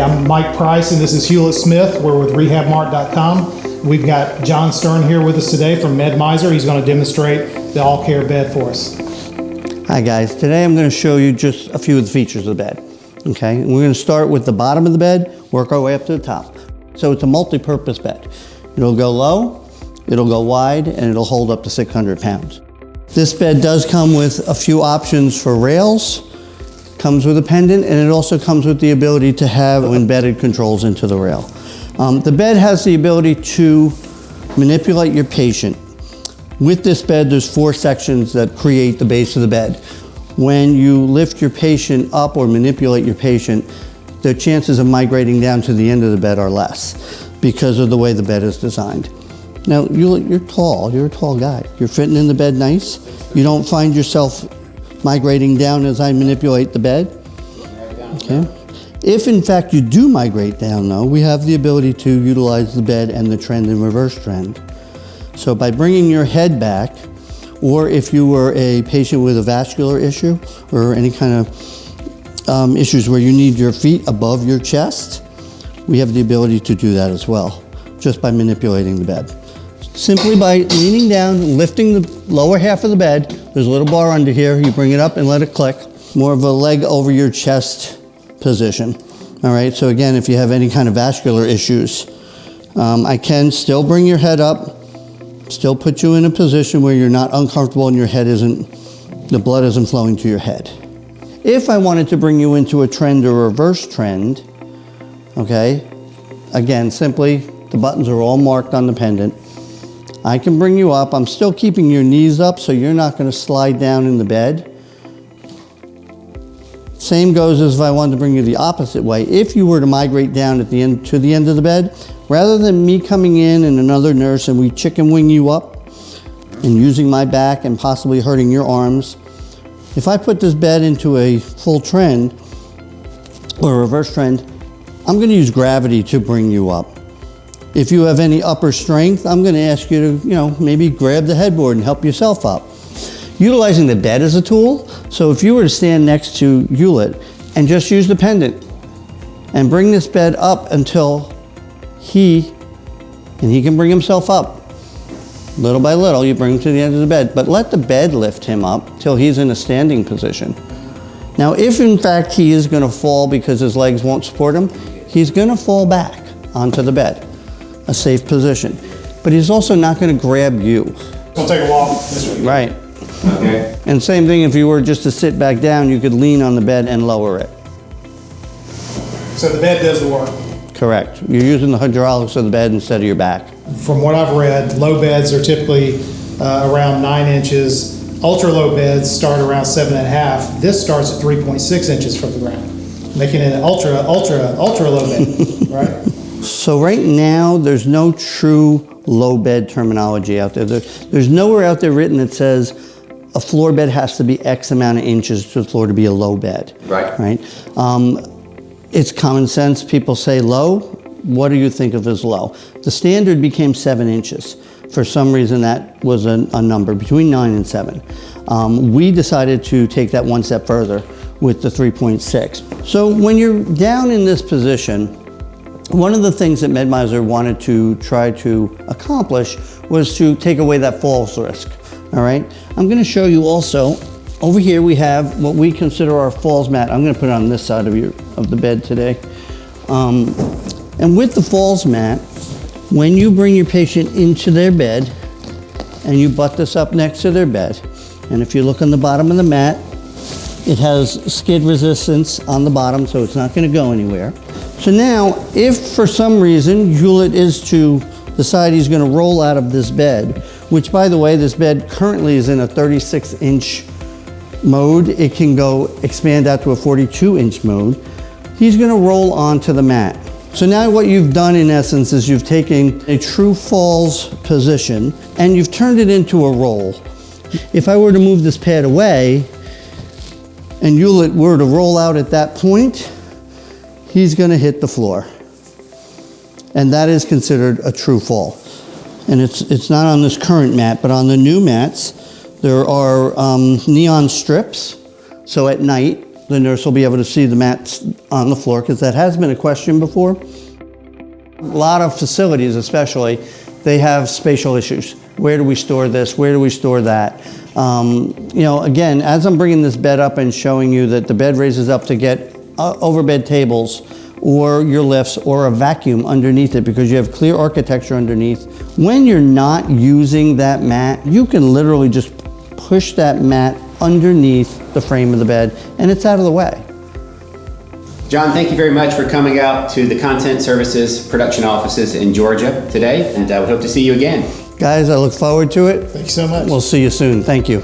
I'm Mike Price, and this is Hewlett Smith. We're with rehabmart.com. We've got John Stern here with us today from Med-Mizer. He's going to demonstrate the AllCare bed for us. Hi guys, today I'm going to show you just a few of the features of the bed. Okay, and we're going to start with the bottom of the bed, work our way up to the top. So it's a multi-purpose bed. It'll go low, it'll go wide, and it'll hold up to 600 pounds. This bed does come with a few options for rails, comes with a pendant, and it also comes with the ability to have embedded controls into the rail. The bed has the ability to manipulate your patient. With this bed, there's 4 sections that create the base of the bed. When you lift your patient up or manipulate your patient, the chances of migrating down to the end of the bed are less because of the way the bed is designed. Now, you're tall, you're a tall guy. You're fitting in the bed nice. You don't find yourself migrating down as I manipulate the bed. Okay. If in fact you do migrate down though, we have the ability to utilize the bed and the trend and reverse trend. So by bringing your head back, or if you were a patient with a vascular issue or any kind of issues where you need your feet above your chest, we have the ability to do that as well, just by manipulating the bed. Simply by leaning down, lifting the lower half of the bed, there's a little bar under here, you bring it up and let it click. More of a leg over your chest position. All right, so again, if you have any kind of vascular issues, I can still bring your head up, still put you in a position where you're not uncomfortable and your head the blood isn't flowing to your head. If I wanted to bring you into a trend or reverse trend, okay, again, simply the buttons are all marked on the pendant. I can bring you up. I'm still keeping your knees up so you're not going to slide down in the bed. Same goes as if I wanted to bring you the opposite way. If you were to migrate down at the end to the end of the bed, rather than me coming in and another nurse and we chicken wing you up and using my back and possibly hurting your arms, if I put this bed into a full trend or a reverse trend, I'm going to use gravity to bring you up. If you have any upper strength, I'm going to ask you to, maybe grab the headboard and help yourself up. Utilizing the bed as a tool, so if you were to stand next to Hewlett and just use the pendant and bring this bed up until he can bring himself up. Little by little, you bring him to the end of the bed, but let the bed lift him up till he's in a standing position. Now, if in fact he is going to fall because his legs won't support him, he's going to fall back onto the bed, a safe position. But he's also not going to grab you. We'll take a walk this way. Right. Okay. And same thing, if you were just to sit back down, you could lean on the bed and lower it. So the bed does the work. Correct. You're using the hydraulics of the bed instead of your back. From what I've read, low beds are typically around 9 inches. Ultra low beds start around 7.5. This starts at 3.6 inches from the ground, making it an ultra low bed, right? So right now, there's no true low bed terminology out there. There's nowhere out there written that says a floor bed has to be X amount of inches to the floor to be a low bed. Right. Right? It's common sense. People say low. What do you think of as low? The standard became 7 inches. For some reason, that was a number between 9 and 7. We decided to take that one step further with the 3.6. So when you're down in this position, one of the things that Med-Mizer wanted to try to accomplish was to take away that falls risk. All right. I'm going to show you also. Over here we have what we consider our falls mat. I'm going to put it on this side of the bed today. And with the falls mat, when you bring your patient into their bed and you butt this up next to their bed, and if you look on the bottom of the mat, it has skid resistance on the bottom, so it's not going to go anywhere. So now, if for some reason Hewlett is to decide he's going to roll out of this bed, which by the way, this bed currently is in a 36-inch mode. It can go expand out to a 42-inch mode. He's going to roll onto the mat. So now what you've done in essence is you've taken a true falls position and you've turned it into a roll. If I were to move this pad away and Hewlett were to roll out at that point, he's going to hit the floor. And that is considered a true fall. And it's not on this current mat, but on the new mats, there are neon strips. So at night, the nurse will be able to see the mats on the floor, because that has been a question before. A lot of facilities especially, they have spatial issues. Where do we store this? Where do we store that? You know, again, as I'm bringing this bed up and showing you that the bed raises up to get overbed tables or your lifts or a vacuum underneath it, because you have clear architecture underneath. When you're not using that mat, you can literally just push that mat underneath the frame of the bed and it's out of the way. John, thank you very much for coming out to the Content Services production offices in Georgia today, and we hope to see you again. Guys, I look forward to it. Thank you so much. We'll see you soon. Thank you.